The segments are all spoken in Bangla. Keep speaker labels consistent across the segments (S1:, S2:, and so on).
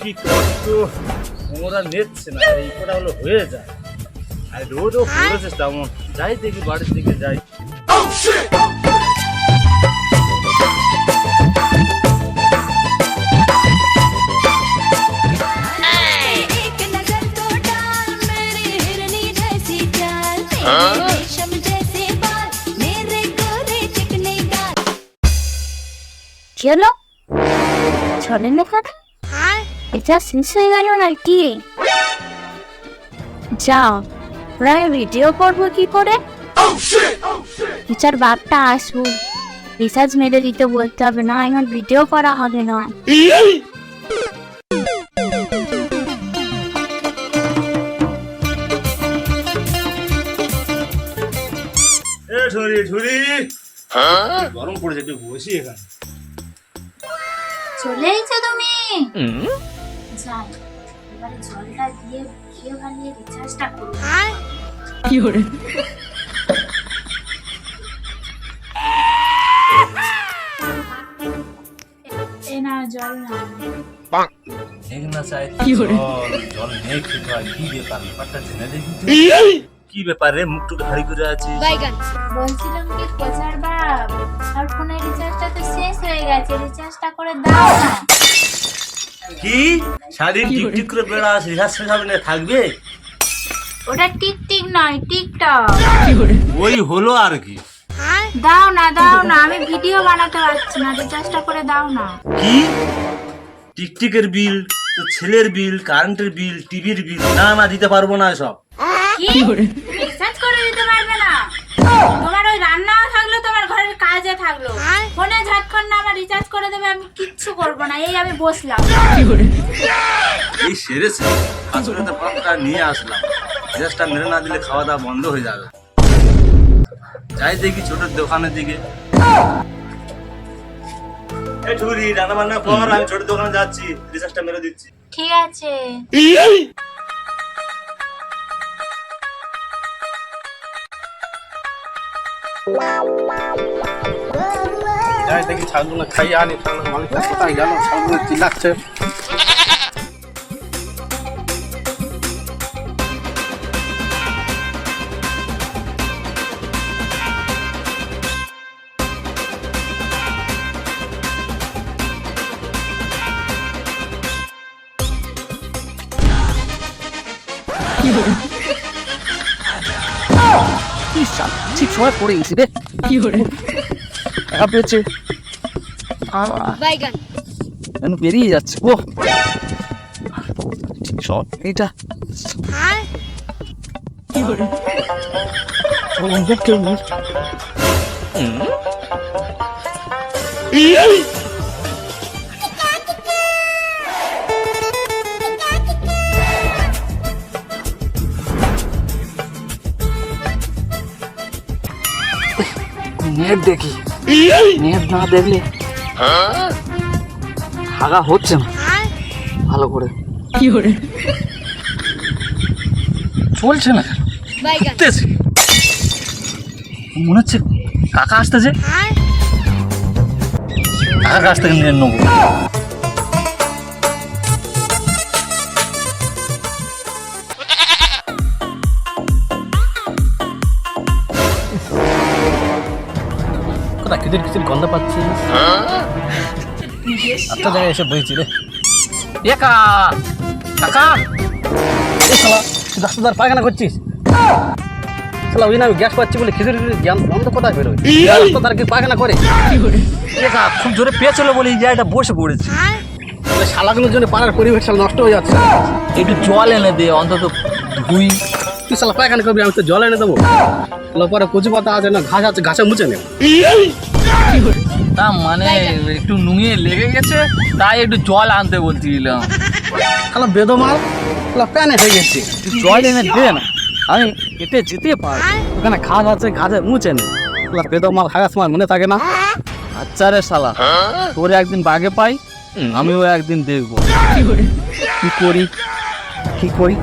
S1: কি কষ্ট, ওরা নিচ্ছে না, এই কটা হলো হয়ে যায়। আর রোদও পড়েছে তেমন, যাই দেখি বাড়ির দিকে যাই।
S2: কি হলো? চলে না কেন? এটা শেষ হয়ে গেল নাকি? যাও, প্রায় ভিডিও করবো কি করে? টিচার বাপটা আসুন, রিসার্চ মেরে দিতে বলতে হবে, না এখন ভিডিও করা হবে না।
S1: গরম পড়েছে, একটু বসি এখানে।
S2: চলে এসেছো তুমি? যাই, এবারে জলটা দিয়ে ভিডিও বানিয়ে রিচার্জটা করবো। কি করে? না জল না,
S1: জল নেই, খেতে হয়। কি ব্যাপার, ব্যাপারটা জেনে দেখি। কি ব্যাপার রে, মুখটুকু ভারী করে আছিস?
S2: বলছিলাম কি কোচার বাপ, আর ফোনের রিচার্জটা তো শেষ হয়ে গেছে, রিচার্জটা করে দাও না।
S1: কি সারাদিন টিকটিক করে বেড়াস, রিচার্জ শেষ হবে না, থাকবে?
S2: ওটা টিকটিক নয়, টিকটক।
S1: ওই হলো আর কি।
S2: দাও না, দাও না, আমি ভিডিও বানাতে পারছি না, রিচার্জটা করে দাও না।
S1: কি টিকটিকের বিল, তো ছেলের বিল, কারেন্টের বিল, টিভির বিল, না না দিতে পারবো না সব।
S2: কি রিচার্জ করে দিতে পারবে না? তোমার ওই রান্নাও থাকলো, তোমার ঘরের কাজে থাকলো, ফোনে ঝটখন না আমার রিচার্জ করে দেবে, আমি কিচ্ছু করবো না, এই আমি বসলাম।
S1: এই সেরেছে, আসলে তো পাঁচটা নিয়ে আসলাম, রিচার্জটা মেরে না দিলে খাওয়া দাওয়া বন্ধ হয়ে যাবে। যাই দেখি ছোট দোকানের দিকে। এই ঠুরি, রান্না বান্না কর, আমি ছোট দোকানে যাচ্ছি, রিচার্জটা মেরে দিচ্ছি।
S2: ঠিক আছে।
S3: যাই দেখি ছাগলগুলো খাইয়ে আনি, ছাগলের মালিকটা কোথায় গেল? ছাগলগুলো চিল্লাচ্ছে। ঠিক সময় পড়ে গেছি রে। কি করে পেয়েছে? বেরিয়ে যাচ্ছে। ও এইটা কি করে? নেট দেখি, নেট না দেখলে হাগা হচ্ছে না ভালো করে। কি করে চলছে না? মনে হচ্ছে কাকা আসতেছে, কাকার কাছ থেকে নিয়ে নেবো। খিচুড়ি খিচুড়ি গন্ধ পাচ্ছি, একটা জায়গায় এসে বইছি রে। কাকা রাস্তাদার পায়খানা করছিস? ওই না আমি গ্যাস পাচ্ছি বলে খিচুড়ি জ্ঞান বন্ধ কোথায় বেরোয়? রাস্তাদার কি পায়খানা করে? খুব জোরে পেয়েছিল বলে এই জায়গাটা বসে পড়েছে। শালাগুলোর জন্য পাড়ার পরিবেশ নষ্ট হয়ে যাচ্ছে। একটু জল এনে দে অন্তত ধুই। তুই শালা পায়খানা করবি, আমি তো জল এনে দেবো। পরে কচু পাতা আছে না, ঘাস আছে, ঘাসে মুছে নেব। তা মানে একটু নুয়ে লেগে গেছে, তাই একটু জল আনতে বলছিলাম। খালা বেদমাল, প্যানে হয়ে গেছে, জল এনে দে না, আমি এতে যেতে পারবো। ওখানে ঘাস আছে, ঘাসে মুছে নে। বেদমাল খাওয়ার সময় মনে থাকে না। আচ্ছা রে শালা, তোরে একদিন বাগে পাই, আমিও একদিন দেখবো কি করি। কি করি?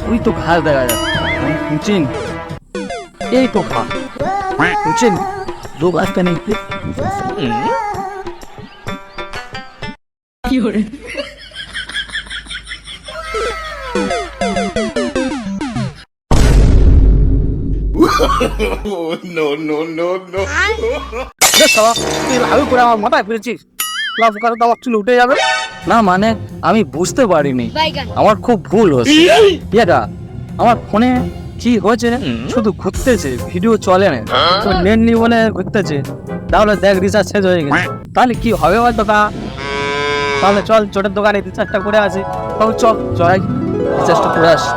S3: ওই তো ঘাস দেখা যাচ্ছে, চিন এই তো খা চিন দু গাছ পেনে কি করে দেখ শালা, তুই লাভে করে আমার মাথায় ফেলেছিস। লাভ করে তো আমার চুল উঠে যাবে। না মানে আমি বুঝতে পারিনি, আমার খুব ভুল হচ্ছে। এটা আমার ফোনে কি হয়েছে, শুধু ঘুরতেছে, ভিডিও চলে না, তো নেট নি বলে ঘুরতেছে। তাহলে দেখ রিচার্জ শেষ হয়ে গেছে, তাহলে কি হবে বলতো তা? তাহলে চল চোটের দোকানে রিচার্জটা করে আসি। তাহলে চল চল রিচার্জটা করে আসি।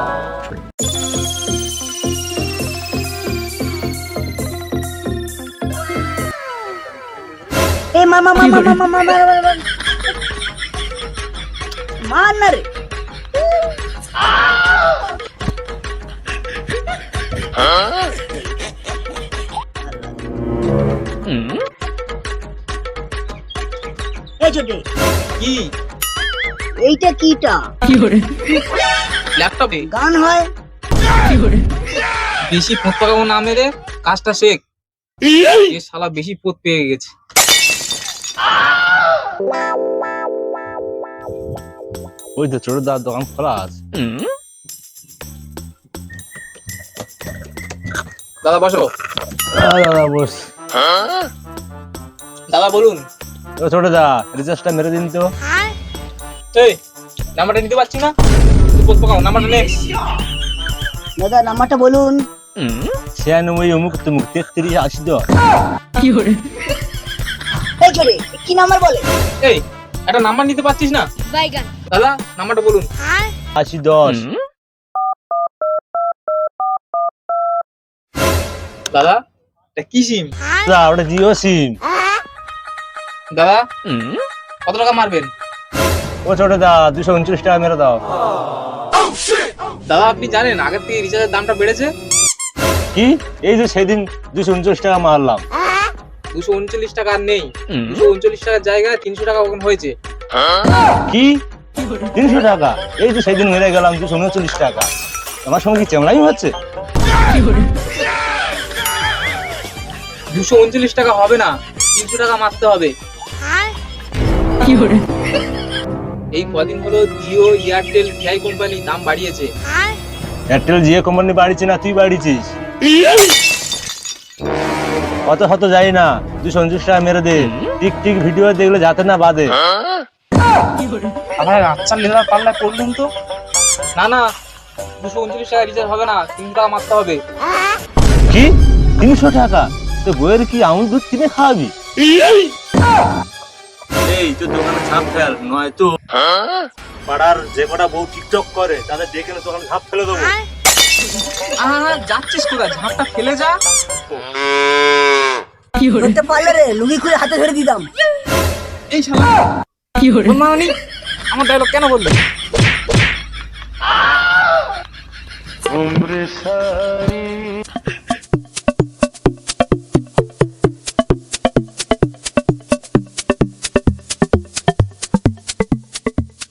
S4: ए मामा मामा मामा मामा मान ना रे ए छोटे
S5: কি
S4: এইটা কিটা
S5: ল্যাপটপে
S4: গান হয়
S5: বেশি পোত পাকাবো না মেরে কাজটা শেখ। এ শালা বেশি পোত পেয়ে গেছে।
S3: ওই তো ছোট দার দোকান খোলা আছে।
S5: দাদা বসো।
S3: দাদা বস।
S5: দাদা বলুন।
S3: ও ছোট দা, রিচার্জটা মেরে দিন তো।
S5: এই নাম্বারটা নিতে পারছি না, পোত পাকাও নাম্বারটা নে।
S4: দাদা নাম্বারটা বলুন
S3: 96 অমুক তুমুক 33 80 10।
S4: এই ছোটে কি নাম্বার বলে
S5: এই একটা নাম্বার নিতে পারছিস না? দাদা নাম্বারটা বলুন।
S3: 80 10।
S5: দাদা এটা কি সিম?
S3: দা ওটা জিও সিম।
S5: দাদা কত টাকা মারবেন?
S3: ও ছোট দা 239 টাকা মেরে দাও।
S5: দাদা আপনি জানেন আগের থেকে রিচার্জের দামটা বেড়েছে?
S3: কি এই যে সেদিন 239 টাকা মারলাম।
S5: 239 টাকা আর নেই, 239 টাকার জায়গায় 300 টাকা এখন হয়েছে।
S3: কি 300 টাকা? এই যে সেদিন মেরে গেলাম 239 টাকা। আমার সঙ্গে কি চেমলাই হচ্ছে?
S5: 239 টাকা হবে না, 300 টাকা মারতে হবে। এই কদিন হলো জিও এয়ারটেল ভিআই কোম্পানি দাম বাড়িয়েছে।
S3: এয়ারটেল জিও কোম্পানি বাড়িছে না তুই বাড়িছিস? অত শত যাই না, 239 টাকা মেরে দে। টিক টিক ভিডিও দেখলে যাতে না বাদে।
S5: আপনার আচ্ছা লেখা পাল্লা করলুন তো। না না 239 টাকা রিচার্জ হবে না, 300 টাকা মারতে হবে।
S3: কি 300 টাকা? তো বইয়ের কি আমুল দুধ কিনে খাওয়াবি?
S1: এই তো দোকানে ছাপ ফেল, নয় তো পাড়ার যে কটা বউ টিকটক করে তাদের ডেকে এনে দোকানে ছাপ ফেলে দেবো।
S5: যাচ্ছিস কোথায়? ঝাঁপটা ফেলে যা।
S4: ধরতে পারলে রে লুঙ্গি খুলে হাতে ধরে দিতাম
S5: এই শালা মানি আমার ডায়লগ কেন বললি?